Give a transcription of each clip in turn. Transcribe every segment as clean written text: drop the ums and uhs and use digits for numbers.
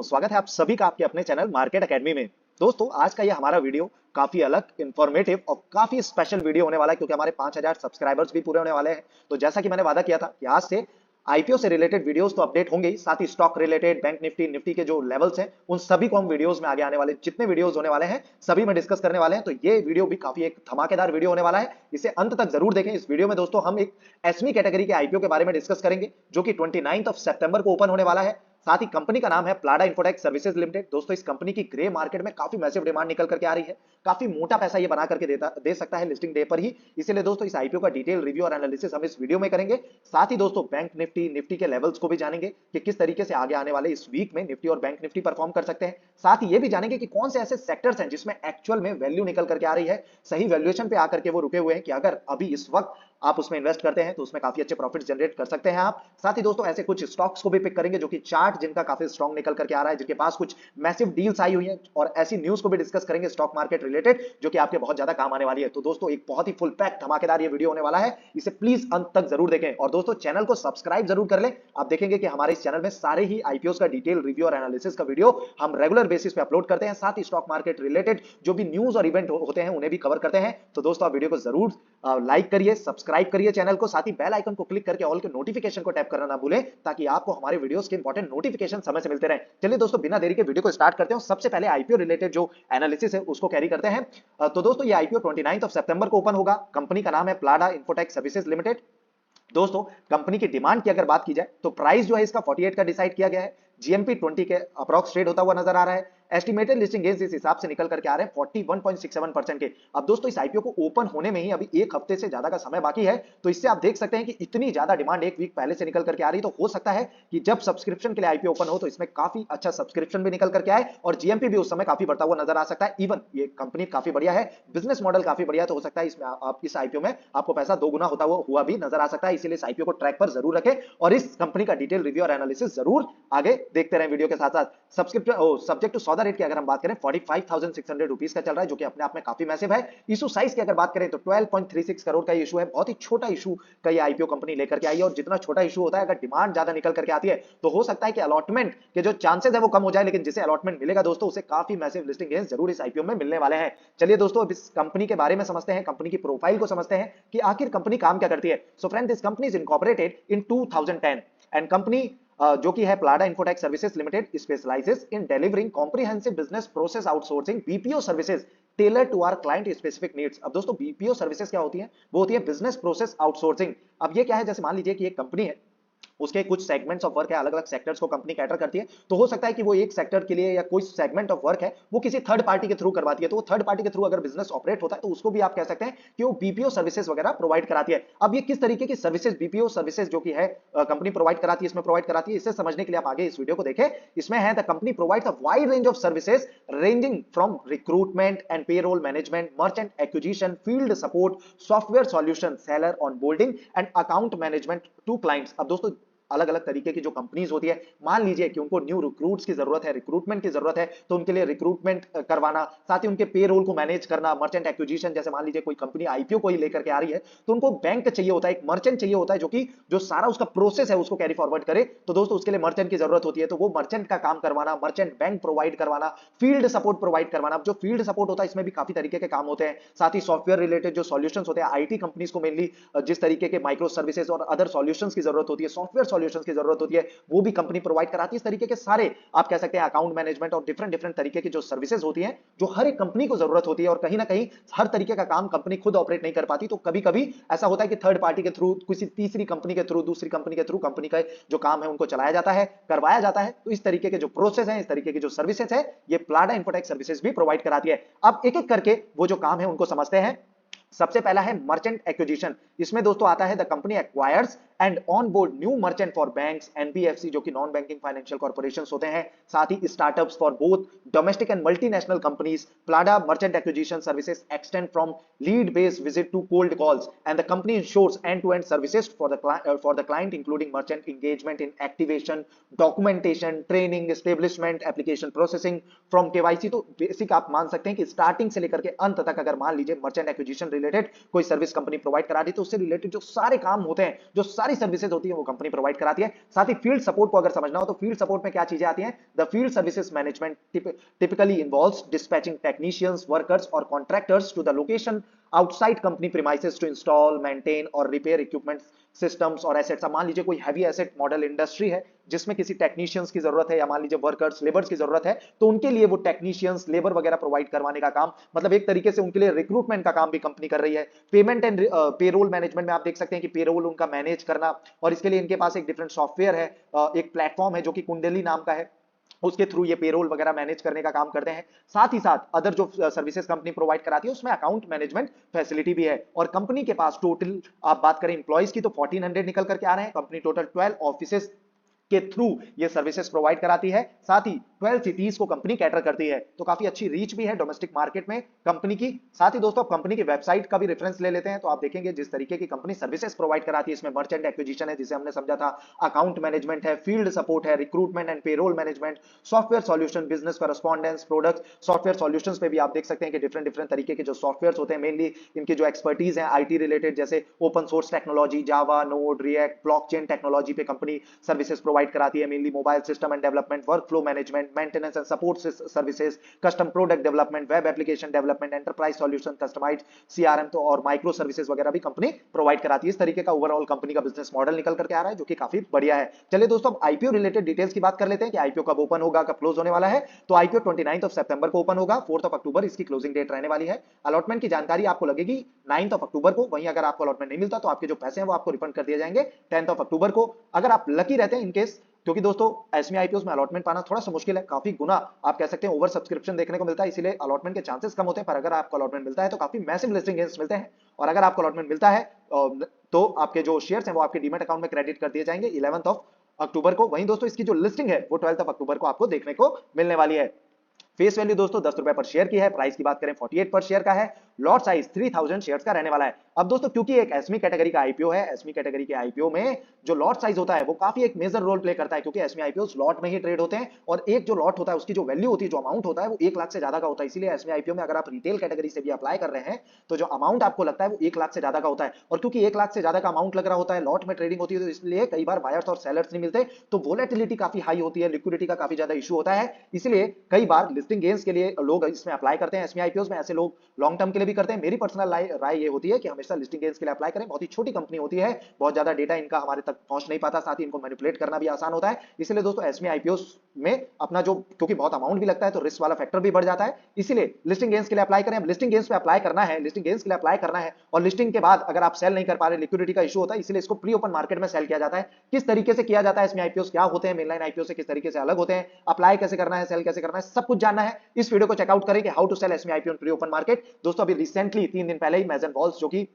स्वागत है आप सभी का आपके अपने चैनल मार्केट एकेडमी में। दोस्तों, आज का ये हमारा वीडियो काफी अलग, इंफॉर्मेटिव और काफी स्पेशल वीडियो होने वाला है क्योंकि हमारे 5000 सब्सक्राइबर्स भी पूरे होने वाले हैं। तो जैसा कि मैंने वादा किया था कि आज से आईपीओ से रिलेटेड वीडियोस तो अपडेट होंगे ही, साथ ही stock related, bank Nifty, Nifty के जो लेवल्स हैं उन सभी को हम वीडियोस में आगे आने वाले जितने वीडियोस होने वाले हैं सभी में डिस्कस करने वाले हैं। तो ये वीडियो भी काफी एक धमाकेदार वीडियो होने वाला है, इसे अंत तक जरूर देखें। इस वीडियो में दोस्तों हम एक एसमी कैटेगरी के आईपीओ के बारे में डिस्कस करेंगे जो कि 29 सितंबर को ओपन होने वाला है। साथ ही कंपनी का नाम है प्लाडा इंफोटेक सर्विसेज लिमिटेड। दोस्तों, इस कंपनी की ग्रे मार्केट में काफी मैसिव डिमांड निकल करके आ रही है, काफी मोटा पैसा ये बना करके दे सकता है लिस्टिंग डे पर ही। इसीलिए दोस्तों इस आईपीओ का डिटेल रिव्यू और एनालिसिस हम इस वीडियो में करेंगे। साथ ही दोस्तों बैंक निफ्टी, निफ्टी के लेवल्स को भी जानेंगे कि किस तरीके से आगे आने वाले इस वीक में निफ्टी और बैंक निफ्टी परफॉर्म कर सकते हैं। साथ ही ये भी जानेंगे कि कौन से ऐसे सेक्टर्स हैं जिसमें एक्चुअल में वैल्यू निकल करके आ रही है, सही वैल्यूएशन पे आकर के वो रुके हुए हैं कि अगर अभी इस वक्त आप उसमें इन्वेस्ट करते हैं तो उसमें काफी अच्छे प्रॉफिट जनरेट कर सकते हैं आप। साथ ही दोस्तों ऐसे कुछ स्टॉक्स को भी पिक करेंगे जो कि चार्ट जिनका काफी स्ट्रांग निकल करके आ रहा है, जिनके पास कुछ मैसिव डील्स आई हुई हैं, और ऐसी न्यूज को भी डिस्कस करेंगे स्टॉक मार्केट रिलेटेड जो कि आपके बहुत ज्यादा काम आने वाली है। तो दोस्तों एक बहुत ही फुल पैक धमाकेदार ये वीडियो होने वाला है, इसे प्लीज अंत तक जरूर देखें। और दोस्तों चैनल को सब्सक्राइब जरूर कर लें। आप देखेंगे कि हमारे इस चैनल में सारे ही आईपीओ का डिटेल रिव्यू और एनालिसिस का वीडियो हम रेगुलर बेसिस पे अपलोड करते हैं। साथ ही स्टॉक मार्केट रिलेटेड जो भी न्यूज और इवेंट होते हैं उन्हें भी कवर करते हैं। तो दोस्तों आप वीडियो को जरूर लाइक करिए, सब्सक्राइब करिए चैनल को, साथ ही बेल आइकन को क्लिक करके ऑल के नोटिफिकेशन को टैप करना ना भूलें ताकि आपको हमारे वीडियोस के इंपॉर्टेंट नोटिफिकेशन समय से मिलते रहें। चलिए दोस्तों बिना देरी के वीडियो को स्टार्ट करते हैं। सबसे पहले आईपीओ रिलेटेड जो एनालिसिस है उसको कैरी करते हैं। तो दोस्तों ये आईपीओ 29 सितंबर को ओपन होगा। कंपनी का नाम है प्लाडा इंफोटेक सर्विसेज लिमिटेड। दोस्तों कंपनी की डिमांड की अगर बात की जाए तो प्राइस जो है इसका 48 का डिसाइड किया गया है। जीएमपी 20 के अप्रॉक्स ट्रेड होता हुआ नजर आ रहा है। एस्टिमेटेड लिस्टिंग गेन्स इस हिसाब से निकल करके आ रहे हैं 41.67% के। अब दोस्तों इस आईपीओ को ओपन होने में ही अभी एक हफ्ते से ज्यादा का समय बाकी है, तो इससे आप देख सकते हैं कि इतनी ज्यादा डिमांड एक वीक पहले से निकल करके आ रही है। तो हो सकता है कि जब सब्सक्रिप्शन के लिए आईपीओ ओपन हो तो इसमें काफी अच्छा सब्सक्रिप्शन भी निकल करके आए और जीएमपी भी उस समय काफी बढ़ता हुआ नजर आ सकता है। इवन ये कंपनी काफी बढ़िया है, बिजनेस मॉडल काफी बढ़िया, तो हो सकता है इसमें आप इस आईपीओ में आपको पैसा दोगुना होता हुआ भी नजर आ सकता है। इसीलिए इस आईपीओ को ट्रैक पर जरूर रखें और इस कंपनी का डिटेल रिव्यू और एनालिसिस जरूर आगे देखते रहें वीडियो के साथ साथ। सब्सक्रिप्शन सब्जेक्ट टू सौदा रेट की अगर हम बात करें 45,600 रुपीस का चल रहा है जो कि अपने आप में काफी मैसिव है। इशू साइज की अगर बात करें तो 12.36 करोड़ का इशू है। बहुत ही छोटा इशू का ये आईपीओ कंपनी लेकर के आई है और जितना छोटा इशू होता है अगर डिमांड ज्यादा निकल करके आती है तो हो सकता है कि अलॉटमेंट के जो चांसेस है वो कम हो जाए, लेकिन जिसे अलॉटमेंट मिलेगा दोस्तों उसे काफी मैसिव लिस्टिंग गेन्स जरूर इस आईपीओ में मिलने वाले हैं। चलिए दोस्तों अब इस कंपनी के बारे में समझते हैं, कंपनी की प्रोफाइल को समझते हैं कि आखिर कंपनी काम क्या करती है। So friend, this company is incorporated in 2010 and company जो कि है Plada Infotech Services Limited specialises in delivering comprehensive business process outsourcing BPO services tailor to our client specific needs. अब दोस्तों बीपीओ सर्विसेज क्या होती है? वो होती है बिजनेस प्रोसेस आउटसोर्सिंग। अब ये क्या है, जैसे मान लीजिए कि एक कंपनी है, उसके कुछ सेगमेंट्स ऑफ वर्क है, अलग अलग सेक्टर्स को कंपनी कैटर करती है। तो हो सकता है कि वो एक सेक्टर के लिए या कोई सेगमेंट ऑफ वर्क है वो किसी थर्ड पार्टी के थ्रू करवाती है, तो वो थर्ड पार्टी के थ्रू अगर बिजनेस ऑपरेट होता है तो उसको भी आप कह सकते हैं कि वो बीपीओ सर्विसेज वगैरह प्रोवाइड कराती है। अब ये किस तरीके की सर्विसेज बीपीओ सर्विसेज जो कि है कंपनी प्रोवाइड कराती है, इसमें प्रोवाइड कराती है, इसे समझने के लिए आप आगे इस वीडियो को देखें। इसमें है the company provides a wide range of services ranging from recruitment and payroll management, merchant acquisition, field support, software solution, seller onboarding and account management to clients. अब दोस्तों अलग अलग तरीके की जो कंपनीज होती है, मान लीजिए कि उनको न्यू रिक्रूट्स की जरूरत है, रिक्रूटमेंट की जरूरत है, तो उनके लिए रिक्रूटमेंट करवाना, साथ ही उनके पेरोल को मैनेज करना, मर्चेंट एक्विजिशन, जैसे मान लीजिए कोई कंपनी आईपीओ को ही लेकर के आ रही है तो उनको बैंक चाहिए होता है, एक मर्चेंट चाहिए होता है जो कि जो सारा उसका प्रोसेस है उसको कैरी फॉरवर्ड करे। तो दोस्तों उसके लिए मर्चेंट की जरूरत होती है, तो वो मर्चेंट का काम करवाना, मर्चेंट बैंक प्रोवाइड करवाना, फील्ड सपोर्ट प्रोवाइड करवाना। जो फील्ड सपोर्ट होता है इसमें भी काफी तरीके के काम होते हैं। साथ ही सॉफ्टवेयर रिलेटेड जो सॉल्यूशंस होते हैं, आईटी कंपनीज को मेनली जिस तरीके के माइक्रो सर्विसेज और अदर सॉल्यूशंस की जरूरत होती है, सॉफ्टवेयर सॉल्यूशंस की जरूरत होती है, वो भी कंपनी प्रोवाइड कराती है। इस तरीके के सारे आप कह सकते हैं अकाउंट मैनेजमेंट और डिफरेंट डिफरेंट तरीके की जो सर्विसेज होती हैं जो हर एक कंपनी को जरूरत होती है, और कहीं ना कहीं हर तरीके का काम कंपनी खुद ऑपरेट नहीं कर पाती, तो कभी कभी ऐसा होता है कि थर्ड पार्टी के थ्रू, किसी तीसरी कंपनी के थ्रू, दूसरी कंपनी के थ्रू कंपनी का जो काम है उनको चलाया जाता है, करवाया जाता है। तो इस तरीके के जो प्रोसेस है, इस तरीके की जो सर्विसेज है, ये प्लाडा इंफोटेक सर्विसेज भी प्रोवाइड कराती है। अब एक एक करके वो जो काम है उनको समझते हैं। सबसे पहला है मर्चेंट एक्विजिशन। इसमें दोस्तों आता है the company acquires and on board new merchant for banks, NBFC जो कि नॉन बैंकिंग फाइनेंशियल कॉर्पोरेशंस होते हैं, साथ ही startups for both domestic and multinational companies. Plada merchant acquisition services extend from lead based visit to cold calls and the company ensures end to end services for the client including merchant engagement in activation, documentation, training, establishment, application processing from KYC. तो basic आप मान सकते हैं कि starting से लेकर के अंत तक अगर मान लीजिए मर्चेंट एक्विजिशन रिलेटेड कोई सर्विस कंपनी प्रोवाइड करा दी तो उससे रिलेटेड जो सारे काम होते हैं, जो सारी सारी सर्विसेज होती है वो कंपनी प्रोवाइड कराती है। साथ ही फील्ड सपोर्ट को अगर समझना हो तो फील्ड सपोर्ट में क्या चीजें आती हैं, the field services management typically involves dispatching technicians, workers or contractors to the location outside company premises to install, maintain or repair equipment, systems और assets। मान लीजिए कोई हैवी एसेट मॉडल इंडस्ट्री है जिसमें किसी टेक्नीशियंस की जरूरत है या मान लीजिए वर्कर्स लेबर्स की जरूरत है, तो उनके लिए वो टेक्नीशियंस लेबर वगैरह प्रोवाइड करवाने का काम, मतलब एक तरीके से उनके लिए रिक्रूटमेंट का काम भी कंपनी कर रही है। पेमेंट एंड पेरोल मैनेजमेंट में आप देख सकते हैं कि पेरोल उनका मैनेज करना, और इसके लिए इनके पास एक डिफरेंट सॉफ्टवेयर है, एक प्लेटफॉर्म है जो कि कुंडली नाम का है, उसके थ्रू ये पेरोल वगैरह मैनेज करने का काम करते हैं। साथ ही साथ अदर जो सर्विसेज कंपनी प्रोवाइड कराती है उसमें अकाउंट मैनेजमेंट फैसिलिटी भी है। और कंपनी के पास टोटल आप बात करें इंप्लॉइज की तो 1400 निकल करके आ रहे हैं। कंपनी टोटल 12 ऑफिसेज के थ्रू ये सर्विसेज प्रोवाइड कराती है। साथ ही 12 सिटीज को कंपनी कैटर करती है, तो काफी अच्छी रीच भी है डोमेस्टिक मार्केट में कंपनी की। साथ ही दोस्तों कंपनी की वेबसाइट का भी रेफरेंस ले लेते हैं तो आप देखेंगे जिस तरीके की कंपनी सर्विसेज प्रोवाइड कराती है, इसमें मर्चेंट एक्विजिशन है जिसे हमने समझा था, अकाउंट मैनेजमेंट है, फील्ड सपोर्ट है, recruitment and payroll management, software solution, business correspondence, products, software solutions पे भी आप देख सकते हैं कि डिफरेंट डिफरेंट तरीके के जो सॉफ्टवेयर होते हैं, मेनली इनकी जो एक्सपर्टीज है आईटी रिलेटेड, जैसे open source technology, Java, Node, React, blockchain technology पे कंपनी सर्विसेज प्रोवाइड कराती है। Mainly mobile system and development, workflow management, maintenance and support services, custom product development, web application development, enterprise solution, customized CRM तो और micro services वगैरह भी company provide कराती है। इस तरीके का ओवरऑल कंपनी का बिजनेस मॉडल निकल करके आ रहा है जो कि काफी बढ़िया है। चलिए दोस्तों अब आईपीओ रिलेटेड डिटेल्स की बात कर लेते हैं कि आईपीओ कब ओपन होगा, कब क्लोज होने वाला है। तो आईपीओ 29 सितंबर को ओपन होगा, 4 अक्टूबर इसकी क्लोजिंग डेट रहने वाली है। अलॉटमेंट की जानकारी आपको लगेगी 9 अक्टूबर को, वहीं अगर आपको अलॉटमेंट नहीं मिलता तो आपके जो पैसे हैं वो आपको रिफंड कर दिए जाएंगे 10 अक्टूबर को। अगर आप लकी रहते हैं इनकेस, क्योंकि दोस्तों एसमी आईपीओस में अलॉटमेंट पाना थोड़ा सा मुश्किल है, काफी गुना आप कह सकते हैं ओवर सब्सक्रिप्शन देखने को मिलता है, इसीलिए अलॉटमेंट के चांसेस कम होते हैं। पर अगर आपको अलॉटमेंट मिलता है तो काफी मैसिव लिस्टिंग गेन्स मिलते हैं, और अगर आपको अलॉटमेंट मिलता है तो आपके जो शेयर्स हैं वो आपके डीमैट अकाउंट में क्रेडिट कर दिए जाएंगे 11 अक्टूबर को। वहीं दोस्तों इसकी जो लिस्टिंग है वो 12 अक्टूबर को आपको देखने को मिलने वाली है। फेस वैल्यू दोस्तों 10 रुपए पर शेयर की है, प्राइस की बात करें 48 पर शेयर का है, लॉट साइज 3000 शेयर्स का रहने वाला है। अब दोस्तों क्योंकि एक एसमी कैटेगरी का आईपीओ है, एसमी कैटेगरी के आईपीओ में जो लॉट साइज होता है वो काफी एक मेजर रोल प्ले करता है, क्योंकि एसमी आईपीओ लॉट में ही ट्रेड होते हैं, और एक जो लॉट होता है उसकी जो वैल्यू होती है, जो अमाउंट होता है वो 1 लाख से ज्यादा का होता है। इसीलिए एसमी आईपीओ में अगर आप रिटेल कैटेगरी से भी अप्लाई कर रहे हैं तो जो अमाउंट आपको लगता है वो 1 लाख से ज्यादा का होता है, और क्योंकि 1 लाख से ज्यादा का अमाउंट लग रहा होता है, लॉट में ट्रेडिंग होती है, तो इसलिए कई बार बायर्स और सेलर्स नहीं मिलते, तो वोलेटिलिटी काफी हाई होती है, लिक्विडिटी का काफी ज्यादा इशू होता है। इसलिए कई बार लिस्टिंग गेन्स के लिए लोग इसमें अप्लाई करते हैं। एसमी आईपीओ में ऐसे लोग लॉन्ग टर्म के लिए भी करते हैं। मेरी पर्सनल राय ये होती है कि हमेशा लिस्टिंग गेन्स के लिए अप्लाई करें। बहुत ही छोटी कंपनी होती है, बहुत ज्यादा डेटा इनका हमारे तक पहुंच नहीं पाता, साथ ही इनको मैनिपुलेट करना भी आसान होता है। इसलिए दोस्तों एसमी आईपीओ में अपना जो, क्योंकि बहुत अमाउंट भी लगता है तो रिस्क वाला फैक्टर भी बढ़ जाता है, इसीलिए लिस्टिंग गेन्स के लिए अप्लाई करें। अब लिस्टिंग गेन्स पे अप्लाई करना है, लिस्टिंग गेन्स के लिए अप्लाई करना है, और लिस्टिंग के बाद अगर आप सेल नहीं कर पा रहे, लिक्विडिटी का इशू होता है, इसलिए इसको प्री ओपन मार्केट में सेल किया जाता है। किस तरीके से किया जाता है, एसमी आईपीओ क्या होते हैं, मेनलाइन आईपीओ से किस तरीके से अलग होते हैं, अप्लाई कैसे करना है, सेल कैसे करना है, सब कुछ जानना है। इस वीडियो को चेकआउट करें कि how to sell SME IPO pre open market. दोस्तों अभी रिसेंटली 3 दिन पहले ही मैजन वॉल्स जो कि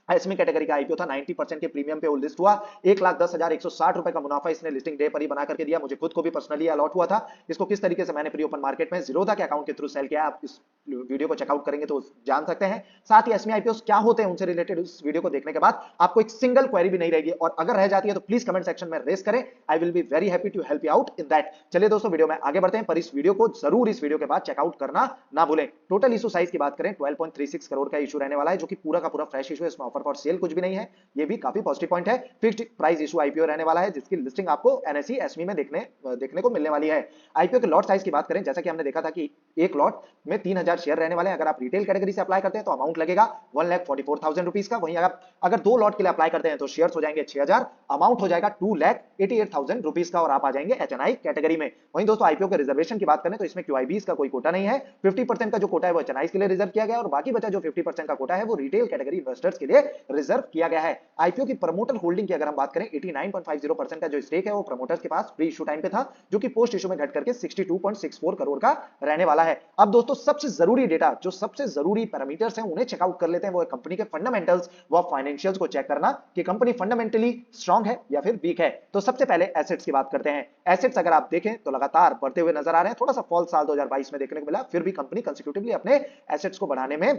एसमी कैटेगरी का आईपीओ था, 90% के प्रीमियम पे वो लिस्ट हुआ, 1,10,160 रुपए का मुनाफा इसने लिस्टिंग डे पर ही बना करके दिया। मुझे खुद को भी पर्सनली अलॉट हुआ था। इसको किस तरीके से मैंने प्री ओपन मार्केट में जीरोधा के अकाउंट के थ्रू सेल किया, आप इस वीडियो को चेकआउट करेंगे तो जान सकते हैं। साथ ही एसमी आईपीओ क्या होते हैं उनसे रिलेटेड इस वीडियो को देखने के बाद आपको एक सिंगल क्वेरी भी नहीं रहेगी, और अगर रह जाती है तो प्लीज कमेंट सेक्शन में रेज करें, I will be very happy to help you out in that. चलिए दोस्तों वीडियो में आगे बढ़ते हैं, पर इस वीडियो को जरूर इस वीडियो के बाद चेकआउट करना ना भूलें। टोटल इशू साइज की बात करें 12.36 करोड़ का इशू रहने वाला है, जो कि पूरा का पूरा फ्रेश इशू है, इसमें ऑफर फॉर सेल कुछ भी नहीं है, ये भी काफी पॉजिटिव पॉइंट है। फिक्स्ड प्राइस इशू आईपीओ रहने वाला है, जिसकी लिस्टिंग आपको एनएसई एसमी में देखने को मिलने वाली है। आईपीओ के लॉट साइज की बात करें, जैसा कि हमने देखा था कि एक लॉट में 3000 शेयर रहने वाले हैं। अगर आप रिटेल कैटेगरी से अप्लाई करते हैं तो अमाउंट लगेगा 1,44,000 रुपीज का, वहीं अगर 2 लॉट के लिए अप्लाई करते हैं तो शेयर्स हो जाएंगे 6000, अमाउंट हो जाएगा 2,88,000 रुपीज का, और आप आ जाएंगे एचएनआई कैटेगरी में। वहीं दोस्तों आईपीओ के रिजर्वेशन की बात करें तो इसमें क्यूआईबीज का कोई कोटा नहीं है, 50% का जो कोटा है वो एचएनआई के लिए रिजर्व किया गया है, और बाकी बचा जो 50% का कोटा है वो रिटेल कैटेगरी इन्वेस्टर्स के लिए रिजर्व किया गया है। आईपीओ की प्रमोटर होल्डिंग की अगर हम बात करें, 89.50% का जो स्टेक है वो प्रमोटर्स के पास प्री इशू टाइम पे था, जो कि पोस्ट इशू में घट करके 62.64 करोड़ का रहने वाला है। अब दोस्तों सबसे जरूरी डेटा, जो सबसे जरूरी पैरामीटर्स हैं उन्हें चेकआउट कर लेते हैं, वो कंपनी के फंडामेंटल्स व फाइनेंशियल्स को चेक करना कि कंपनी फंडामेंटली स्ट्रांग है या फिर वीक है। तो सबसे पहले एसेट्स की बात करते हैं। एसेट्स अगर आप देखें तो लगातार बढ़ते हुए नजर आ रहे हैं, थोड़ा सा फॉल साल 2022 में देखने को मिला, फिर भी कंपनी कंसेक्यूटिवली अपने एसेट्स को बढ़ाने में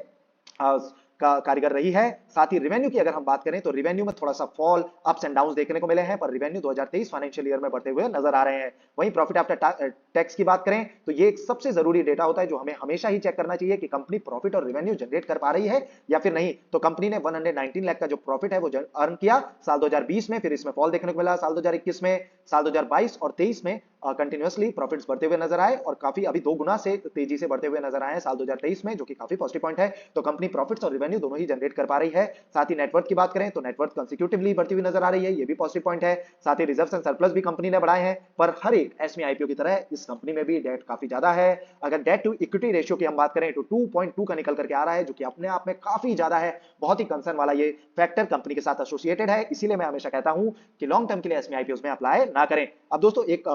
कारीगर रही है। साथ ही रेवेन्यू की अगर हम बात करें तो रेवेन्यू में थोड़ा सा फॉल, अप्स एंड डाउन्स देखने को मिले हैं, पर रेवेन्यू 2023 फाइनेंशियल ईयर में बढ़ते हुए नजर आ रहे हैं। वहीं प्रॉफिट आफ्टर टैक्स की बात करें तो ये एक सबसे जरूरी डेटा होता है जो हमें हमेशा ही चेक करना चाहिए कि कंपनी प्रॉफिट और रेवेन्यू जनरेट कर पा रही है या फिर नहीं। तो कंपनी ने 119 लाख का जो प्रॉफिट है वो अर्न किया साल 2020 में, फिर इसमें फॉल देखने को मिला साल 2021 में, साल 2022 और 23 में कंटिन्यूअसली प्रॉफिट्स बढ़ते हुए नजर आए और काफी अभी 2 गुना से तेजी से बढ़ते हुए नजर आए हैं साल 2023 में, जो कि काफी पॉजिटिव पॉइंट है। तो कंपनी प्रॉफिट्स और रेवेन्यू दोनों ही जनरेट कर पा रही है। साथ ही नेटवर्थ की बात करें तो नेटवर्थ कंसेक्यूटिवली बढ़ती हुई नजर आ रही है, ये भी पॉजिटिव पॉइंट है। साथ ही रिजर्व्स एंड सरप्लस भी कंपनी ने बढ़ाए हैं, पर हर एक एसमी आईपीओ की तरह इस कंपनी में भी डेट काफी ज्यादा है। अगर डेट टू इक्विटी रेशियो की हम बात करें तो 2.2 का निकल करके आ रहा है, जो कि अपने आप में काफी ज्यादा है। बहुत ही कंसर्न वाला ये फैक्टर कंपनी के साथ एसोसिएटेड है, इसीलिए मैं हमेशा कहता हूं कि लॉन्ग टर्म के लिए एसमी आईपीओ में अप्लाई ना करें। अब दोस्तों एक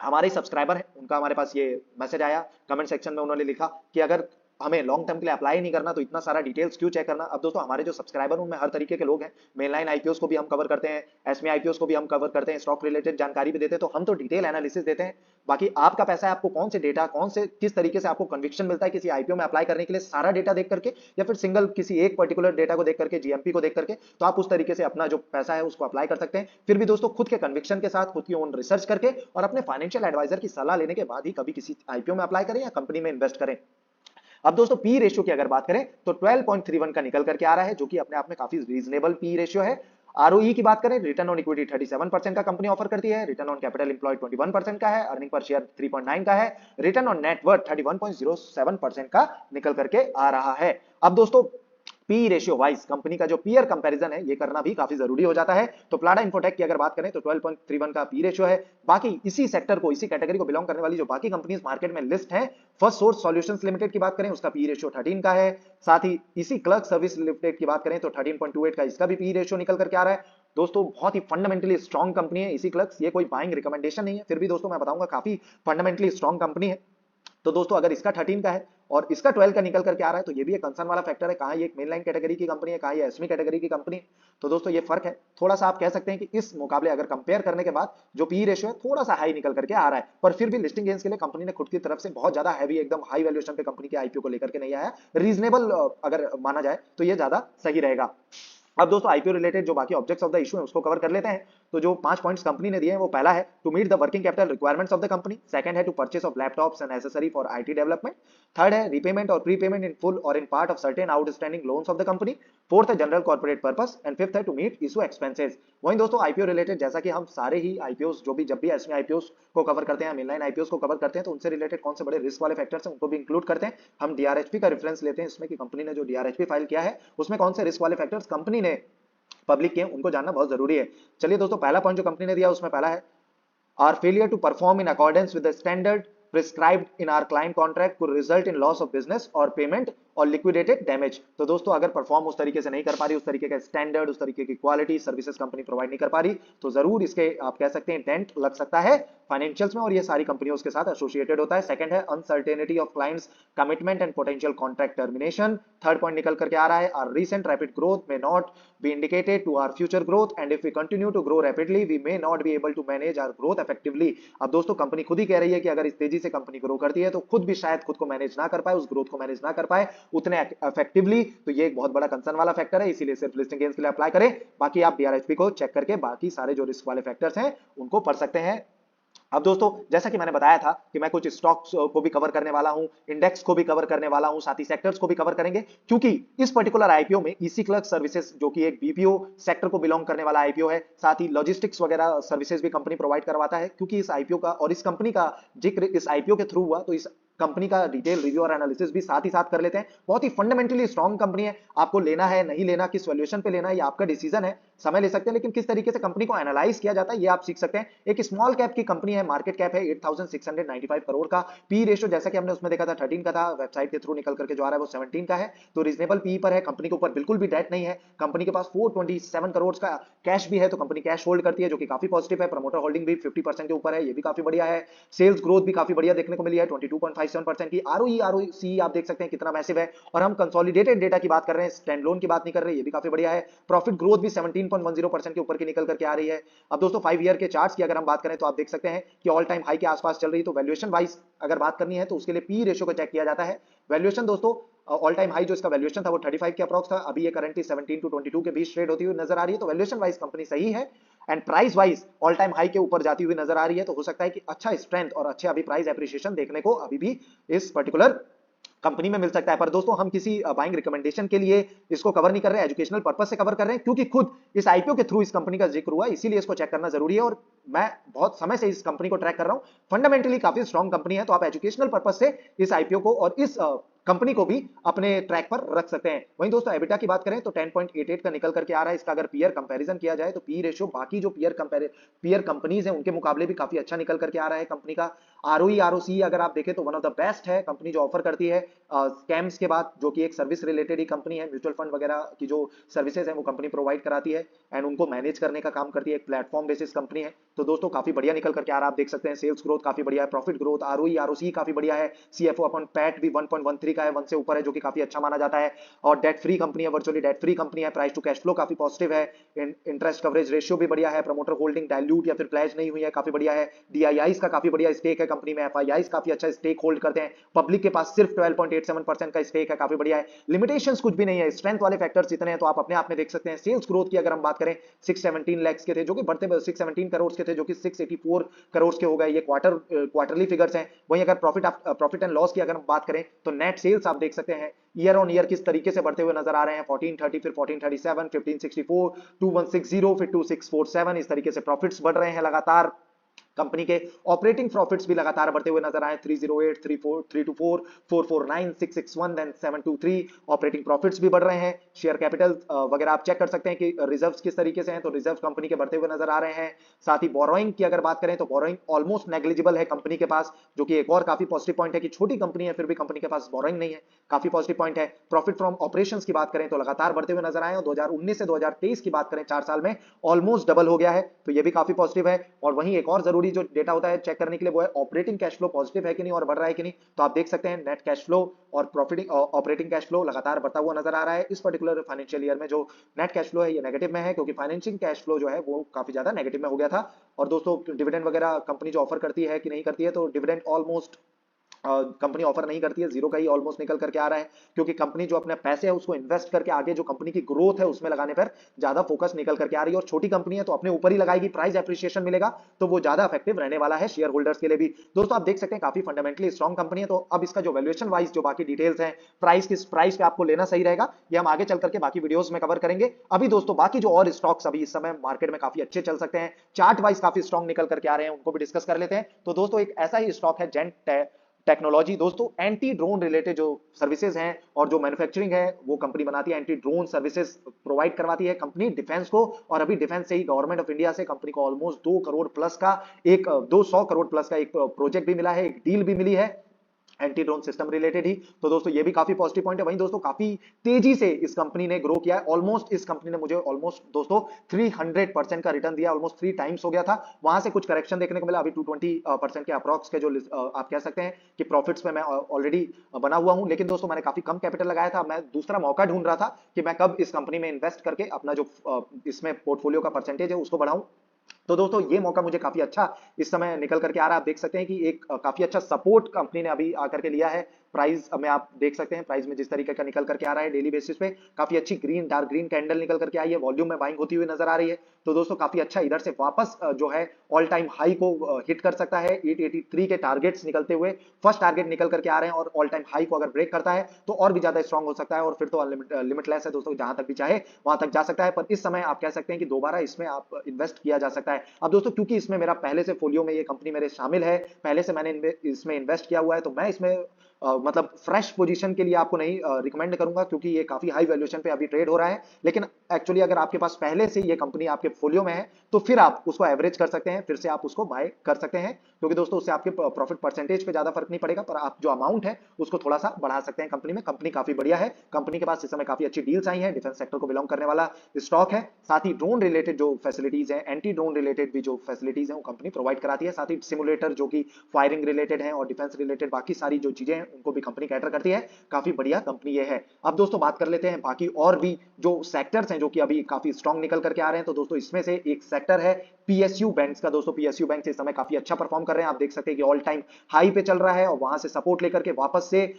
हमारे सब्सक्राइबर है, उनका हमारे पास ये मैसेज आया कमेंट सेक्शन में, उन्होंने लिखा कि अगर हमें लॉन्ग टर्म के लिए अप्लाई नहीं करना तो इतना सारा डिटेल्स क्यों चेक करना। अब दोस्तों हमारे जो सब्सक्राइबर उनमें हर तरीके के लोग हैं, मेनलाइन आईपीओस को भी हम कवर करते हैं, एसमी आईपीओस को भी हम कवर करते हैं, स्टॉक रिलेटेड जानकारी भी देते हैं, तो हम तो डिटेल एनालिसिस देते हैं। बाकी आपका पैसा है, आपको कौन से डेटा, कौन से किस तरीके से आपको कन्विक्शन मिलता है किसी आईपीओ में अप्लाई करने के लिए, सारा डेटा देख करके या फिर सिंगल किसी एक पर्टिकुलर डेटा को देख करके, जीएमपी को देख करके, तो आप उस तरीके से अपना जो पैसा है उसको अप्लाई कर सकते हैं। फिर भी दोस्तों खुद के कन्विक्शन के साथ, खुद की ओन रिसर्च करके और अपने फाइनेंशियल एडवाइजर की सलाह लेने के बाद ही कभी किसी आईपीओ में अप्लाई करें या कंपनी में इन्वेस्ट करें। अब दोस्तों पी रेशियो की अगर बात करें तो 12.31 का निकल करके आ रहा है, जो कि अपने आप में काफी रीजनेबल पी रेशियो है। आरओई की बात करें, रिटर्न ऑन इक्विटी 37% का कंपनी ऑफर करती है, रिटर्न ऑन कैपिटल एम्प्लॉयड 21% का है, अर्निंग पर शेयर 3.9 का है, रिटर्न ऑन नेटवर्थ 31.07% का निकल करके आ रहा है। अब दोस्तों पी रेशियो वाइज कंपनी का जो पीयर कंपैरिजन है ये करना भी काफी जरूरी हो जाता है। तो प्लाडा इंफोटेक की अगर बात करें तो 12.31 का पी रेशियो है। बाकी इसी सेक्टर को, इसी कैटेगरी को बिलोंग करने वाली जो बाकी कंपनीज मार्केट में लिस्ट हैं, फर्स्ट सोर्स सॉल्यूशंस लिमिटेड की बात करें उसका पी रेशियो 13 का है। साथ ही इसी क्लर्क सर्विस लिमिटेड की बात करें तो 13.28 का इसका भी पी रेशियो निकल करके आ रहा है। दोस्तों बहुत ही फंडामेंटली स्ट्रॉन्ग कंपनी है इसी क्लर्क्स, ये कोई बाइंग रिकमेंडेशन नहीं है, फिर भी दोस्तों मैं बताऊंगा काफी फंडामेंटली स्ट्रॉन्ग कंपनी है। तो दोस्तों अगर इसका 13 का है और इसका 12 का निकल करके आ रहा है तो ये भी एक कंसर्न वाला फैक्टर है, कहां ये एक मेनलाइन कैटेगरी की कंपनी है, कहां ये एसमी कैटेगरी की कंपनी है। तो दोस्तों ये फर्क है थोड़ा सा, आप कह सकते हैं कि इस मुकाबले अगर कंपेयर करने के बाद जो पी रेशियो है थोड़ा सा हाई निकल करके आ रहा है, पर फिर भी लिस्टिंग गेन्स के लिए कंपनी ने खुद की तरफ से बहुत ज्यादा हैवी, एकदम हाई वैल्यूएशन पे कंपनी के आईपीओ को लेकर के नहीं आया, रीजनेबल अगर माना जाए तो ये ज्यादा सही रहेगा। अब दोस्तों आईपीओ रिलेटेड जो बाकी ऑब्जेक्ट्स ऑफ द इशू है उसको कवर कर लेते हैं। तो जो 5 पॉइंट्स कंपनी ने दिए हैं वो पहला है to meet the working capital requirements of the company, second है to purchase of laptops and necessary for IT development, third है repayment or prepayment in full or in part of certain outstanding loans of the company, fourth है general corporate purpose and fifth है to meet issue expenses. वहीं दोस्तों IPO related जैसा कि हम सारे ही IPOs जो भी जब भी एसमी आईपीओस को कवर करते हैं, मेनलाइन आईपीओस को कवर करते हैं, तो उनसे रिलेटेड कौन से बड़े रिस्क वाले फैक्टर्स हैं उनको भी इंक्लूड करते हैं। हम डीआरएचपी का रेफरेंस लेते हैं इसमें कि कंपनी ने जो डीआरएचपी फाइल किया है उसमें कौन से रिस्क वाले फैक्टर्स कंपनी ने पब्लिक के उनको जानना बहुत जरूरी है। चलिए दोस्तों पहला पॉइंट जो कंपनी ने दिया उसमें पहला है our failure to perform in accordance with the standard prescribed in our client contract could result in loss of business or payment और लिक्विडेटेड डैमेज। तो दोस्तों अगर परफॉर्म उस तरीके से नहीं कर पा रही, उस तरीके का स्टैंडर्ड, उस तरीके की क्वालिटी सर्विसेज कंपनी प्रोवाइड नहीं कर पा रही, तो जरूर इसके आप कह सकते हैं डेंट लग सकता है फाइनेंशियल्स में, और ये सारी कंपनियों के साथ एसोसिएटेड होता है। सेकंड है uncertainty of clients commitment and potential contract termination. Third point निकल करके आ रहा है our recent rapid growth may not be indicated to our future growth and if we continue to grow rapidly we may not be able to manage our growth effectively। अब दोस्तों company खुद ही कह रही है कि अगर इस तेजी से कंपनी ग्रो करती है तो खुद भी शायद खुद को मैनेज ना कर पाए, उस ग्रोथ को मैनेज ना कर पाए उतने इफेक्टिवली। तो ये एक बहुत बड़ा कंसर्न वाला फैक्टर है, इसीलिए सिर्फ लिस्टिंग गेन्स के लिए अप्लाई करें। बाकी आप डीआरएचपी को चेक करके बाकी सारे जो रिस्क वाले फैक्टर्स हैं उनको पढ़ सकते हैं। अब दोस्तों जैसा कि मैंने बताया था कि मैं कुछ स्टॉक्स को भी कवर करने वाला हूं, इंडेक्स को भी कवर करने वाला हूं, साथ ही सेक्टर्स को भी कवर करेंगे, क्योंकि इस पर्टिकुलर आईपीओ में ईसी क्लर्क सर्विसेज जो कि एक बीपीओ सेक्टर को बिलोंग करने वाला आईपीओ है, साथ ही लॉजिस्टिक्स वगैरह सर्विसेज भी कंपनी प्रोवाइड करवाता है। क्योंकि इस आईपीओ का और इस कंपनी का जिक्र इस आईपीओ के थ्रू हुआ तो इस कंपनी का डिटेल रिव्यू और एनालिसिस भी साथ ही साथ कर लेते हैं। बहुत ही फंडामेंटली स्ट्रॉन्ग कंपनी है, आपको लेना है नहीं लेना, किस वैल्यूएशन पे लेना है ये आपका डिसीजन है, समय ले सकते हैं, लेकिन किस तरीके से कंपनी को एनालाइज किया जाता है ये आप सीख सकते हैं। एक स्मॉल कैप की कंपनी है, मार्केट कैप है 8695 करोड़ का, पी रेशियो जैसा कि हमने उसमें देखा था 13 का था, वेबसाइट के थ्रू निकल करके जो आ रहा है वो 17 का है, तो रीजनेबल पी पर है। कंपनी के ऊपर बिल्कुल भी डेट नहीं है, कंपनी के पास 427 करोड़ का कैश भी है, तो कंपनी कैश होल्ड करती है जो कि काफी पॉजिटिव है। प्रमोटर होल्डिंग भी 50% के ऊपर है, ये भी काफी बढ़िया है। सेल्स ग्रोथ भी काफी बढ़िया देखने को मिली है 22.57% की। आरओई आप देख सकते हैं कितना मैसिव है, और हम कंसोलिडेटेड डेटा की बात कर रहे हैं, स्टैंडअलोन की बात नहीं कर रहे, ये भी काफी बढ़िया है। प्रॉफिट ग्रोथ भी 17 13.10% के ऊपर की निकल करके आ रही है। अब दोस्तों 5 ईयर के चार्ट्स की अगर हम बात करें तो आप देख सकते हैं कि ऑल टाइम हाई के आसपास चल रही है। तो वैल्यूएशन वाइज अगर बात करनी है तो उसके लिए पी रेशियो को चेक किया जाता है। वैल्यूएशन दोस्तों ऑल टाइम हाई जो इसका वैल्यूएशन था वो 35 के अप्रॉक्स था, अभी ये करंटली 17 टू 22 के बीच ट्रेड होती हुई नजर आ रही है। तो वैल्यूएशन वाइज कंपनी सही है and price wise all time high के ऊपर जाती हुई नजर आ रही है। तो हो सकता है कि अच्छा स्ट्रेंथ और अच्छे अभी प्राइस एप्रिसिएशन देखने को अभी भी इस पर्टिकुलर कंपनी में मिल सकता है। पर दोस्तों हम किसी बाइंग रिकमेंडेशन के लिए इसको कवर नहीं कर रहे हैं, एजुकेशनल पर्पस से कवर कर रहे हैं, क्योंकि खुद इस आईपीओ के थ्रू इस कंपनी का जिक्र हुआ, इसीलिए इसको चेक करना जरूरी है। और मैं बहुत समय से इस कंपनी को ट्रैक कर रहा हूं, फंडामेंटली काफी स्ट्रॉन्ग कंपनी है। तो आप एजुकेशनल पर्पस से इस आईपीओ को और इस कंपनी को भी अपने ट्रैक पर रख सकते हैं। वहीं दोस्तों एबिटा की बात करें तो 10.88 का निकल करके आ रहा है। इसका अगर पीयर कंपैरिजन किया जाए तो पी रेशियो बाकी जो पीयर कंपनीज हैं उनके मुकाबले भी काफी अच्छा निकल करके आ रहा है। कंपनी का आरओई आरओसी अगर आप देखें तो वन ऑफ द बेस्ट है। कंपनी जो ऑफर करती है स्कैम्स के बाद, जो कि एक सर्विस रिलेटेड ही कंपनी है, म्यूचुअल फंड वगैरह की जो सर्विसेज है वो कंपनी प्रोवाइड कराती है एंड उनको मैनेज करने का काम करती है, एक प्लेटफॉर्म बेसिस कंपनी है। तो दोस्तों काफी बढ़िया निकल करके आ रहा है। आप देख सकते हैं सेल्स ग्रोथ काफी बढ़िया है, प्रॉफिट ग्रोथ, आरओई आरओसी काफी बढ़िया है, सीएफओ अपॉन पैट भी 1.13 का है, 1 से ऊपर है, जो कि काफी अच्छा माना जाता है। और डेट फ्री कंपनी है, वर्चुअली डेट फ्री कंपनी है, प्राइस टू कैश फ्लो काफी पॉजिटिव है, इंटरेस्ट कवरेज रेशियो भी बढ़िया है, प्रमोटर होल्डिंग डाइल्यूट या फिर प्लेज नहीं हुई है, काफी बढ़िया है। डीआईआईस का काफी बढ़िया स्टेक है कंपनी में, एफआईआईस काफी अच्छा स्टेक होल्ड करते हैं, पब्लिक के पास सिर्फ 12.87% का स्टेक है, काफी बढ़िया है। लिमिटेशंस कुछ भी नहीं है, स्ट्रेंथ वाले फैक्टर्स इतने हैं तो आप अपने आप में देख सकते हैं। सेल्स ग्रोथ की अगर हम बात करें 617 लाख के थे, जो कि बढ़ते 617 करोड़ के थे, जो कि 684 करोड़ के हो गए, ये क्वार्टरली फिगर्स हैं। वहीं अगर प्रॉफिट एंड लॉस की अगर हम बात करें तो नेट सेल्स आप देख सकते हैं ईयर ऑन ईयर किस तरीके से बढ़ते हुए नजर आ रहे हैं, 1430 फिर 1437, 1564, 2160, फिर 2647, इस तरीके से प्रॉफिट्स बढ़ रहे हैं लगातार। कंपनी के ऑपरेटिंग प्रॉफिट्स भी लगातार बढ़ते हुए नजर आए, 308, 34, 324, 449, 661, देन 723 ऑपरेटिंग प्रॉफिट्स भी बढ़ रहे हैं। शेयर कैपिटल वगैरह आप चेक कर सकते हैं कि रिजर्व्स किस तरीके से हैं, तो रिजर्व कंपनी के बढ़ते हुए नजर आ रहे हैं। साथ ही बोरोइंग की अगर बात करें तो बोरोइंग ऑलमोस्ट नेग्लिजिबल है कंपनी के पास, जो कि एक और काफी पॉजिटिव पॉइंट है कि छोटी कंपनी है फिर भी कंपनी के पास बोरोइंग नहीं है, काफी पॉजिटिव पॉइंट है। प्रॉफिट फ्रॉम ऑपरेशंस की बात करें तो लगातार बढ़ते हुए नजर आए और 2019 से 2023 की बात करें 4 साल में ऑलमोस्ट डबल हो गया है, तो ये भी काफी पॉजिटिव है। और वहीं एक और जरूरी जो डेटा होता है चेक करने के लिए वो है ऑपरेटिंग कैश फ्लो पॉजिटिव है कि नहीं और बढ़ रहा है कि नहीं। तो आप देख सकते हैं नेट कैश फ्लो और प्रॉफिटिंग ऑपरेटिंग कैश फ्लो लगातार बढ़ता हुआ नजर आ रहा है। इस पर्टिकुलर फाइनेंशियल ईयर में जो नेट कैश फ्लो है ये नेगेटिव में है, क्योंकि फाइनेंसिंग कैश फ्लो जो है वो काफी ज्यादा नेगेटिव में हो गया था। और दोस्तों डिविडेंड वगैरह कंपनी जो ऑफर करती है कि नहीं करती है, तो डिविडेंड ऑलमोस्ट कंपनी ऑफर नहीं करती है, जीरो का ही ऑलमोस्ट निकल करके आ रहा है, क्योंकि कंपनी जो अपने पैसे है उसको इन्वेस्ट करके आगे जो कंपनी की ग्रोथ है उसमें लगाने पर ज्यादा फोकस निकल करके आ रही है। और छोटी कंपनी है तो अपने ऊपर ही लगाएगी, प्राइस एप्रिसिएशन मिलेगा तो वो ज्यादा इफेक्टिव रहने वाला है शेयर होल्डर्स के लिए भी। दोस्तों आप देख सकते हैं काफी फंडामेंटली स्ट्रॉन्ग कंपनी है। तो अब इसका जो वैल्यूएशन वाइज जो बाकी डिटेल्स है, प्राइस किस प्राइस पे आपको लेना सही रहेगा, ये हम आगे चल करके बाकी वीडियोस में कवर करेंगे। अभी दोस्तों बाकी जो और स्टॉक्स अभी इस समय मार्केट में काफी अच्छे चल सकते हैं, चार्ट वाइज काफी स्ट्रॉन्ग निकल करके आ रहे हैं, उनको भी डिस्कस कर लेते हैं। तो दोस्तों एक ऐसा ही स्टॉक है जेंट टेक्नोलॉजी। दोस्तों एंटी ड्रोन रिलेटेड जो सर्विसेज हैं और जो मैन्युफैक्चरिंग है वो कंपनी बनाती है, एंटी ड्रोन सर्विसेज प्रोवाइड करवाती है कंपनी डिफेंस को। और अभी डिफेंस से ही गवर्नमेंट ऑफ इंडिया से कंपनी को ऑलमोस्ट 2 करोड़ प्लस का एक 200 करोड़ प्लस का एक प्रोजेक्ट भी मिला है, एक डील भी मिली है एंटी ड्रोन सिस्टम रिलेटेड ही। तो दोस्तों ये भी काफी पॉजिटिव पॉइंट है। वहीं दोस्तों काफी तेजी से इस कंपनी ने ग्रो किया है, ऑलमोस्ट इस कंपनी ने मुझे ऑलमोस्ट दोस्तों 300% का रिटर्न दिया, ऑलमोस्ट 3 टाइम्स हो गया था, वहां से कुछ करेक्शन देखने को मिला, अभी 220% के अप्रॉक्स के जो आप कह सकते हैं कि प्रॉफिट्स में मैं ऑलरेडी बना हुआ हूं। लेकिन दोस्तों मैंने काफी कम कैपिटल लगाया था, मैं दूसरा मौका ढूंढ रहा था कि मैं कब इस कंपनी में इन्वेस्ट करके अपना जो इसमें पोर्टफोलियो का परसेंटेज है उसको बढ़ाऊं। तो दोस्तों ये मौका मुझे काफी अच्छा इस समय निकल करके आ रहा है। आप देख सकते हैं कि एक काफी अच्छा सपोर्ट कंपनी ने अभी आकर के लिया है, प्राइस में आप देख सकते हैं, प्राइस में जिस तरीके का निकल करके आ रहा है डेली बेसिस पे, काफी अच्छी ग्रीन डार्क ग्रीन कैंडल निकल करके आई है, वॉल्यूम में बाइंग होती हुई नजर आ रही है। तो दोस्तों काफी अच्छा इधर से वापस जो है ऑल टाइम हाई को हिट कर सकता है, 883 के टारगेट्स निकलते हुए फर्स्ट टारगेट निकल करके आ रहे हैं, और ऑल टाइम हाई को अगर ब्रेक करता है तो और भी ज्यादा स्ट्रॉन्ग हो सकता है, और फिर तो लिमिटलेस है दोस्तों, जहां तक भी चाहे वहां तक जा सकता है। पर इस समय आप कह सकते हैं कि दोबारा इसमें आप इन्वेस्ट किया जा सकता है। अब दोस्तों क्योंकि इसमें मेरा पहले से फोलियो में ये कंपनी मेरे शामिल है, पहले से मैंने इसमें इन्वेस्ट किया हुआ है, तो मैं इसमें मतलब फ्रेश पोजीशन के लिए आपको नहीं रिकमेंड करूंगा, क्योंकि ये काफी हाई वैल्यूएशन पे अभी ट्रेड हो रहा है। लेकिन एक्चुअली अगर आपके पास पहले से ये कंपनी आपके फोलियो में है तो फिर आप उसको एवरेज कर सकते हैं, फिर से आप उसको बाय कर सकते हैं, क्योंकि दोस्तों उससे आपके प्रॉफिट परसेंटेज पे ज्यादा फर्क नहीं पड़ेगा, पर आप जो अमाउंट है उसको थोड़ा सा बढ़ा सकते हैं कंपनी में। कंपनी काफी बढ़िया है, कंपनी के पास इस समय काफी अच्छी डील्स आई हैं, डिफेंस सेक्टर को बिलोंग करने वाला स्टॉक है। साथ ही ड्रोन रिलेटेड जो फैसिलिटीज है, एंटी ड्रोन रिलेटेड भी जो फैसिलिटीज है वो कंपनी प्रोवाइड कराती है। साथ ही सिमुलेटर जो कि फायरिंग रिलेटेड है और डिफेंस रिलेटेड बाकी सारी जो चीजें हैं उनको भी कंपनी कैटर करती है, काफी बढ़िया कंपनी ये है। अब दोस्तों बात कर लेते हैं बाकी और भी जो सेक्टर्स हैं जो कि अभी काफी स्ट्रांग निकल करके आ रहे हैं। तो दोस्तों इसमें से एक सेक्टर है पीएसयू बैंक्स का। दोस्तों पीएसयू बैंक इस समय काफी अच्छा परफॉर्म कर रहे हैं, आप देख सकते हैं कि ऑल टाइम हाई पे चल रहा है और वहां से सपोर्ट लेकर के वापस से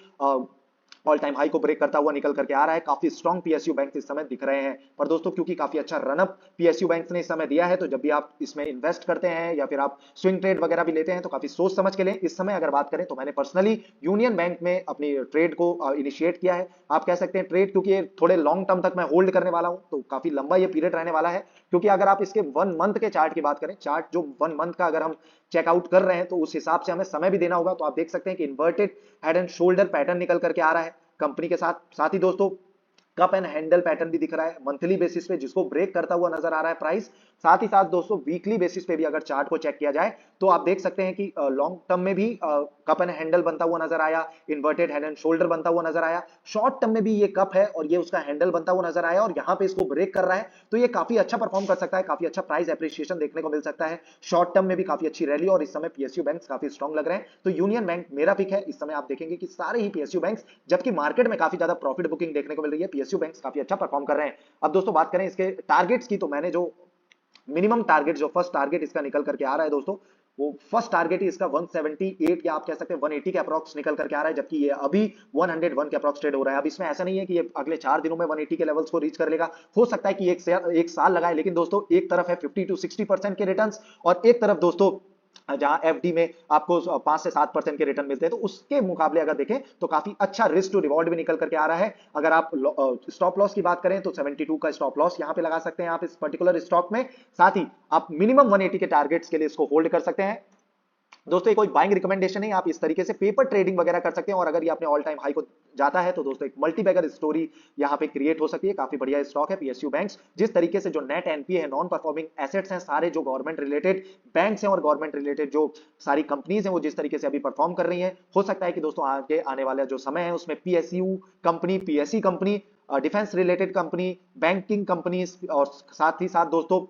ऑल टाइम हाई को ब्रेक करता हुआ निकल करके आ रहा है। काफी स्ट्रॉन्ग पीएसयू बैंक इस समय दिख रहे हैं। पर दोस्तों क्योंकि काफी अच्छा रनअप पीएसयू बैंक ने इस समय दिया है, तो जब भी आप इसमें इन्वेस्ट करते हैं या फिर आप स्विंग ट्रेड वगैरह भी लेते हैं तो काफी सोच समझ के लें। इस समय अगर बात करें तो मैंने पर्सनली यूनियन बैंक में अपनी ट्रेड को इनिशिएट किया है। आप कह सकते हैं ट्रेड, क्योंकि थोड़े लॉन्ग टर्म तक मैं होल्ड करने वाला हूं, तो काफी लंबा ये पीरियड रहने वाला है। क्योंकि अगर आप इसके 1 मंथ के चार्ट की बात करें, चार्ट जो 1 मंथ का अगर हम चेकआउट कर रहे हैं तो उस हिसाब से हमें समय भी देना होगा। तो आप देख सकते हैं कि inverted head and shoulder pattern निकल करके आ रहा है कंपनी के साथ। साथ ही दोस्तों कप एंड हैंडल पैटर्न भी दिख रहा है मंथली बेसिस पे, जिसको ब्रेक करता हुआ नजर आ रहा है प्राइस। साथ ही साथ दोस्तों वीकली बेसिस पे भी अगर चार्ट को चेक किया जाए तो आप देख सकते हैं कि लॉन्ग टर्म में भी कप एंड हैंडल बनता हुआ नजर आया, इन्वर्टेड हेड एंड शोल्डर बनता हुआ नजर आया। शॉर्ट टर्म में भी ये कप है और ये उसका हैंडल बनता हुआ नजर आया और यहाँ पे इसको ब्रेक कर रहा है। तो ये काफी अच्छा परफॉर्म कर सकता है, काफी अच्छा प्राइस एप्रिसिएशन देखने को मिल सकता है। शॉर्ट टर्म में भी काफी अच्छी रैली और इस समय पीएसयू बैंक काफी स्ट्रॉन्ग लग रहे हैं। तो यूनियन बैंक मेरा पिक है। इस समय आप देखेंगे कि सारे ही पीएसयू बैंक, जबकि मार्केट में काफी ज्यादा प्रॉफिट बुकिंग देखने को मिल रही है, पीएसयू बैंक काफी अच्छा परफॉर्म कर रहे हैं। अब दोस्तों बात करें इसके टारगेट्स की, तो मैंने जो मिनिमम टारगेट, जो फर्स्ट टारगेट इसका निकल करके आ रहा है दोस्तों, वो फर्स्ट टारगेट ही इसका 178 या आप कह सकते हैं 180 के अप्रॉक्स निकल करके आ रहा है, जबकि ये अभी 101 के अप्रॉक्स ट्रेड हो रहा है। अब इसमें ऐसा नहीं है कि ये अगले 4 दिनों में 180 के लेवल्स को रीच कर लेगा, हो सकता है कि एक साल लगाए। लेकिन दोस्तों एक तरफ है 50 to 60% के रिटर्न्स और एक तरफ दोस्तों जहां एफडी में आपको 5 से 7% के रिटर्न मिलते हैं, तो उसके मुकाबले अगर देखें तो काफी अच्छा रिस्क टू रिवॉर्ड भी निकल करके आ रहा है। अगर आप स्टॉप लॉस की बात करें तो 72 का स्टॉप लॉस यहां पे लगा सकते हैं आप इस पर्टिकुलर स्टॉक में। साथ ही आप मिनिमम 180 के टारगेट्स के लिए इसको होल्ड कर सकते हैं। दोस्तों ये कोई बाइंग रिकमेंडेशन नहीं, आप इस तरीके से पेपर ट्रेडिंग वगैरह कर सकते हैं। और अगर ये अपने ऑल टाइम हाई को जाता है तो दोस्तों एक मल्टी बैगर स्टोरी यहाँ पे क्रिएट हो सकती है। काफी बढ़िया स्टॉक है पीएसयू बैंक्स। जिस तरीके से जो नेट एनपीए है, नॉन परफॉर्मिंग एसेट्स हैं, सारे जो गवर्नमेंट रिलेटेड बैंक्स हैं और गवर्नमेंट रिलेटेड जो सारी कंपनीज हैं, वो जिस तरीके से अभी परफॉर्म कर रही हैं, हो सकता है कि दोस्तों आगे आने वाला जो समय है उसमें PSU company, PSC company, defence related company, banking companies और साथ ही साथ दोस्तों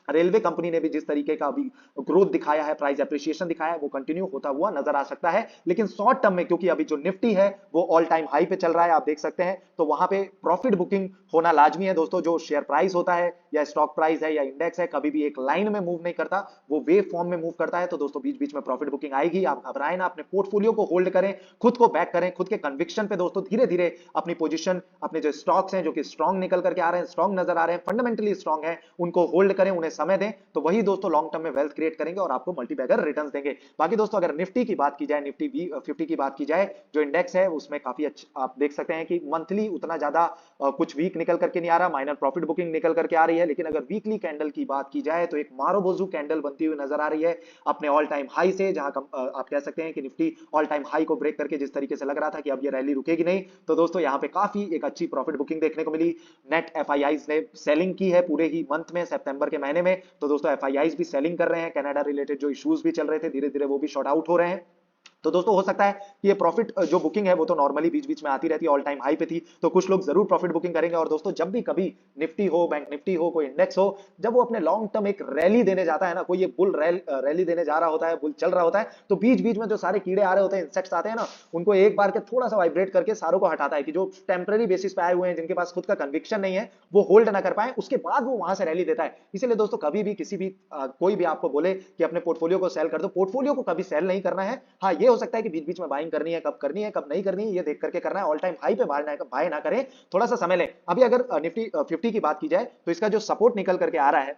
रेलवे कंपनी ने भी जिस तरीके का अभी ग्रोथ दिखाया है, प्राइस एप्रिसिएशन दिखाया है, वो कंटिन्यू होता हुआ नजर आ सकता है। लेकिन शॉर्ट टर्म में क्योंकि अभी जो निफ्टी है वो ऑल टाइम हाई पे चल रहा है, आप देख सकते हैं, तो वहां पे प्रॉफिट बुकिंग होना लाजमी है दोस्तों। जो शेयर प्राइस होता है या स्टॉक प्राइस है या इंडेक्स है, कभी भी एक लाइन में मूव नहीं करता, वो वेव फॉर्म में मूव करता है। तो दोस्तों बीच बीच में प्रॉफिट बुकिंग आएगी, आप घबराएं ना, अपने पोर्टफोलियो को होल्ड करें, खुद को बैक करें, खुद के कन्विक्शन पे दोस्तों धीरे धीरे अपनी पोजीशन, अपने जो स्टॉक्स हैं जो कि स्ट्रॉन्ग निकल करके आ रहे हैं, स्ट्रॉन्ग नजर आ रहे हैं, फंडामेंटली स्ट्रॉन्ग है, उनको होल्ड करें, उन्हें समय दें, तो वही दोस्तों लॉन्ग टर्म में वेल्थ क्रिएट करेंगे और आपको मल्टीबैगर रिटर्न्स देंगे। बाकी दोस्तों अगर निफ्टी की बात की जाए, निफ्टी 50 की बात की जाए, जो इंडेक्स है उसमें काफी अच्छा आप देख सकते हैं कि मंथली उतना ज्यादा कुछ वीक निकल करके नहीं आ रहा, माइनर प्रॉफिट बुकिंग निकल करके आ रही है। लेकिन अगर वीकली कैंडल की बात की जाए तो एक मारोबोजू कैंडल बनती हुई नजर आ रही है अपने ऑल टाइम हाई से, जहां आप कह सकते हैं कि निफ्टी ऑल टाइम हाई को ब्रेक करके जिस तरीके से लग रहा था कि अब ये रैली रुकेगी नहीं, तो दोस्तों यहाँ पे काफी एक अच्छी प्रॉफिट बुकिंग देखने को मिली। नेट एफआईआईज ने सेलिंग की है पूरे ही मंथ में, सितंबर के महीने में। तो दोस्तों एफआईआईज भी सेलिंग कर रहे हैं, कनाडा रिलेटेड जो इश्यूज भी चल रहे थे धीरे धीरे वो भी शॉर्ट आउट हो रहे हैं। तो दोस्तों हो सकता है कि ये प्रॉफिट जो बुकिंग है वो तो नॉर्मली बीच बीच में आती रहती है, ऑल टाइम हाई पे थी, तो कुछ लोग जरूर प्रॉफिट बुकिंग करेंगे। और दोस्तों जब भी कभी निफ्टी हो, बैंक निफ्टी हो, कोई इंडेक्स हो, जब वो अपने लॉन्ग टर्म एक रैली देने जाता है ना, कोई ये बुल रैली देने जा रहा होता है, बुल चल रहा होता है, तो बीच बीच में जो सारे कीड़े आ रहे होते हैं, इंसेक्ट्स आते हैं ना, उनको एक बार के थोड़ा सा वाइब्रेट करके सारों को हटाता है कि जो टेम्पररी बेसिस पे आए हुए हैं, जिनके पास खुद का कन्विक्शन नहीं है, वो होल्ड ना कर पाए, उसके बाद वो वहां से रैली देता है। इसलिए दोस्तों कभी भी किसी भी कोई भी आपको बोले कि अपने पोर्टफोलियो को सेल कर दो, पोर्टफोलियो को कभी सेल नहीं करना है। हाँ ये हो सकता है कि बीच बीच में बाइंग करनी है, कब नहीं करनी है, ये देख करके करना है। ऑल टाइम हाई पे बाय ना करें, थोड़ा सा समय लें। अभी अगर निफ्टी 50 की बात की जाए तो इसका जो सपोर्ट निकल करके आ रहा है,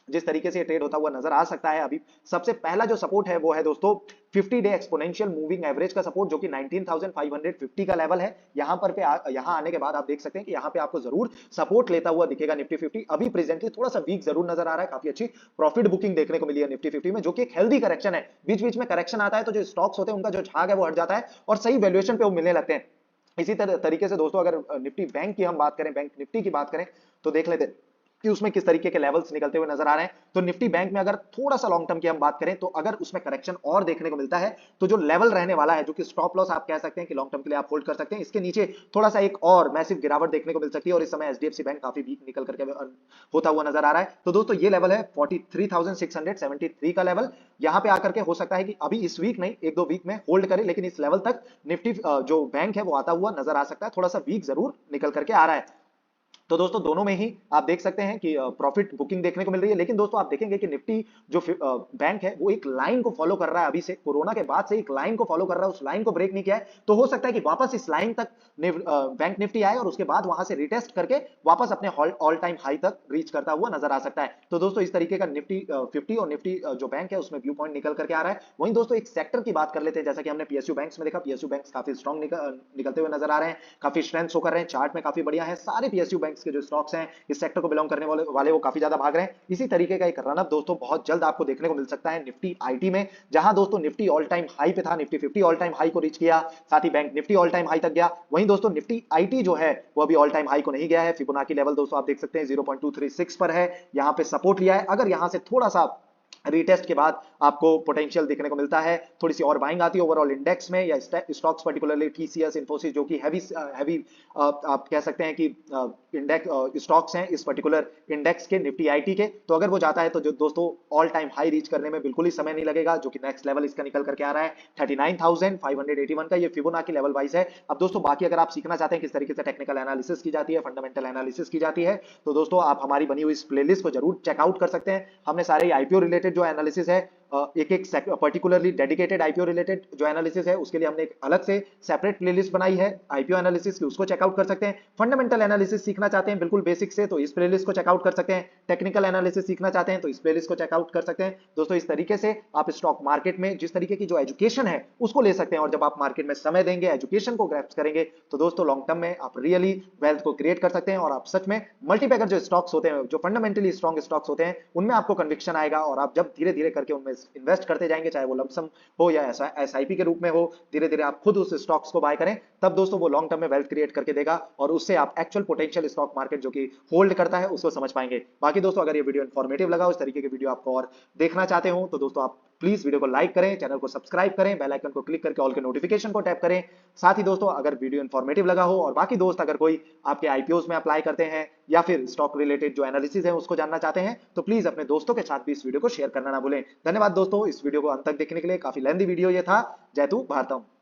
जिस तरीके से ट्रेड होता हुआ नजर आ सकता है, अभी सबसे पहला जो सपोर्ट है वो है दोस्तों 50 डे एक्सपोनेंशियल मूविंग एवरेज का सपोर्ट, जो कि 19,550 का लेवल है। यहां पर यहां आने के बाद आप देख सकते हैं कि यहां पे आपको जरूर सपोर्ट लेता हुआ दिखेगा निफ्टी 50। अभी प्रेजेंटली थोड़ा सा वीक जरूर नजर आ रहा है, काफी अच्छी प्रॉफिट बुकिंग देखने को मिली है निफ्टी 50 में, जो कि एक हेल्दी करेक्शन है। बीच बीच में करेक्शन आता है तो जो स्टॉक्स होते हैं उनका जो झाग है वो हट जाता है और सही वैल्यूएशन पे वो मिलने लगते हैं। इसी तरीके से दोस्तों अगर निफ्टी बैंक की हम बात करें, बैंक निफ्टी की बात करें, तो देख लेते हैं कि उसमें किस तरीके के लेवल्स निकलते हुए नजर आ रहे हैं। तो निफ्टी बैंक में अगर थोड़ा सा लॉन्ग टर्म की हम बात करें तो अगर उसमें करेक्शन और देखने को मिलता है तो जो लेवल रहने वाला है, जो कि स्टॉप लॉस आप कह सकते हैं कि लॉन्ग टर्म के लिए आप होल्ड कर सकते हैं, इसके नीचे थोड़ा सा एक और मैसिव गिरावट देखने को मिल सकती है और इस समय एचडीएफसी बैंक काफी वीक निकल करके होता हुआ नजर आ रहा है। तो दोस्तों ये लेवल है 43,673 का लेवल। यहां पे आकर के हो सकता है कि अभी इस वीक नहीं, एक दो वीक में होल्ड करे, लेकिन इस लेवल तक निफ्टी जो बैंक है वो आता हुआ नजर आ सकता है। थोड़ा सा वीक जरूर निकल करके आ रहा है। तो दोस्तों दोनों में ही आप देख सकते हैं कि प्रॉफिट बुकिंग देखने को मिल रही है, लेकिन दोस्तों आप देखेंगे कि निफ्टी जो बैंक है वो एक लाइन को फॉलो कर रहा है, अभी से कोरोना के बाद से एक लाइन को फॉलो कर रहा है, उस लाइन को ब्रेक नहीं किया है। तो हो सकता है कि वापस इस लाइन तक बैंक निफ्टी आए और उसके बाद वहां से रिटेस्ट करके वापस अपने ऑल टाइम हाई तक रीच करता हुआ नजर आ सकता है। तो दोस्तों इस तरीके का निफ्टी 50 और निफ्टी जो बैंक है उसमें व्यू पॉइंट निकल करके आ रहा है। वहीं दोस्तों एक सेक्टर की बात कर लेते हैं, जैसा कि हमने पीएसयू बैंक्स में देखा, पीएसयू बैंक्स काफी स्ट्रॉन्ग निकलते हुए नजर आ रहे हैं, काफी स्ट्रेंथ शो कर रहे हैं, चार्ट में काफी बढ़िया है। सारे पीएसयू बैंक्स के जो स्टॉक्स हैं इस सेक्टर को बिलोंग करने वाले वो काफी ज्यादा भाग रहे हैं। इसी तरीके का एक रनअप दोस्तों बहुत जल्द आपको देखने को मिल सकता है निफ्टी आईटी में, जहां दोस्तों निफ्टी ऑल टाइम हाई पे था, निफ्टी 50 ऑल टाइम हाई को रीच किया, साथ ही bank Nifty all time high तक गया। वहीं दोस्तों निफ्टी आईटी जो है वो अभी ऑल टाइम हाई को नहीं गया है। फिबोनाची लेवल दोस्तों आप देख सकते हैं 0.236 पर है, यहां पे सपोर्ट लिया है। अगर यहां से थोड़ा सा रीटेस्ट के बाद आपको पोटेंशियल देखने को मिलता है, थोड़ी सी और बाइंग आती है ओवरऑल इंडेक्स में या स्टॉक्स पर्टिकुलरली टीसीएस इन्फोसिस जो कि हैवी आप कह सकते हैं कि इंडेक्स स्टॉक्स हैं इस पर्टिकुलर इंडेक्स के निफ्टी आईटी के। तो अगर वो जाता है तो जो दोस्तों ऑल टाइम हाई रीच करने में बिल्कुल ही समय नहीं लगेगा, जो कि नेक्स्ट लेवल इसका निकल करके आ रहा है 39,581 का, ये फिबोनाची लेवल वाइज है। अब दोस्तों बाकी अगर आप सीखना चाहते हैं किस तरीके से टेक्निकल एनालिसिस की जाती है, फंडामेंटल एनालिसिस की जाती है, तो दोस्तों आप हमारी बनी हुई इस प्लेलिस्ट को जरूर चेकआउट कर सकते हैं। हमने सारे आईपीओ रिलेटेड जो एनालिसिस है, एक एक पर्टिकुलरली डेडिकेटेड आईपीओ रिलेटेड जो एनालिसिस है उसके लिए हमने एक अलग से सेपरेट प्लेलिस्ट बनाई है आईपीओ एनालिसिस की, उसको चेकआउट कर सकते हैं। फंडामेंटल एनालिसिस सीखना चाहते हैं बिल्कुल बेसिक से तो इस प्लेलिस्ट को चेकआउट कर सकते हैं। टेक्निकल एनालिसिस सीखना चाहते हैं तो इस प्लेलिस्ट को चेकआउट कर सकते हैं। दोस्तों इस तरीके से आप स्टॉक मार्केट में जिस तरीके की जो एजुकेशन है उसको ले सकते हैं, और जब आप मार्केट में समय देंगे, एजुकेशन को ग्रैस्प करेंगे, तो दोस्तों लॉन्ग टर्म में आप रियली वेल्थ को क्रिएट कर सकते हैं और आप सच में मल्टीपैकर जो स्टॉक्स होते हैं, जो फंडामेंटली स्ट्रॉन्ग स्टॉक्स होते हैं, उनमें आपको कन्विक्शन आएगा और आप जब धीरे धीरे करके उनमें इन्वेस्ट करते जाएंगे, चाहे वो लमसम हो या एसआईपी के रूप में हो, धीरे धीरे आप खुद उस स्टॉक्स को बाय करें, तब दोस्तों वो लॉन्ग टर्म में वेल्थ क्रिएट करके देगा और उससे आप एक्चुअल पोटेंशियल स्टॉक मार्केट जो कि होल्ड करता है उसको समझ पाएंगे। बाकी दोस्तों अगर ये वीडियो इन्फॉर्मेटिव लगा, उस तरीके के वीडियो आपको और देखना चाहते हो, तो दोस्तों आप प्लीज वीडियो को लाइक करें, चैनल को सब्सक्राइब करें, बेल आइकन को क्लिक करके ऑल के नोटिफिकेशन को टैप करें। साथ ही दोस्तों अगर वीडियो इन्फॉर्मेटिव लगा हो और बाकी दोस्त अगर कोई आपके आईपीओस में अप्लाई करते हैं या फिर स्टॉक रिलेटेड जो एनालिसिस है उसको जानना चाहते हैं, तो प्लीज अपने दोस्तों के साथ भी इस वीडियो को शेयर करना ना भूलें। धन्यवाद दोस्तों, इस वीडियो को अंत तक देखने के लिए। काफी लेंथी वीडियो ये था। जय तू भारतम।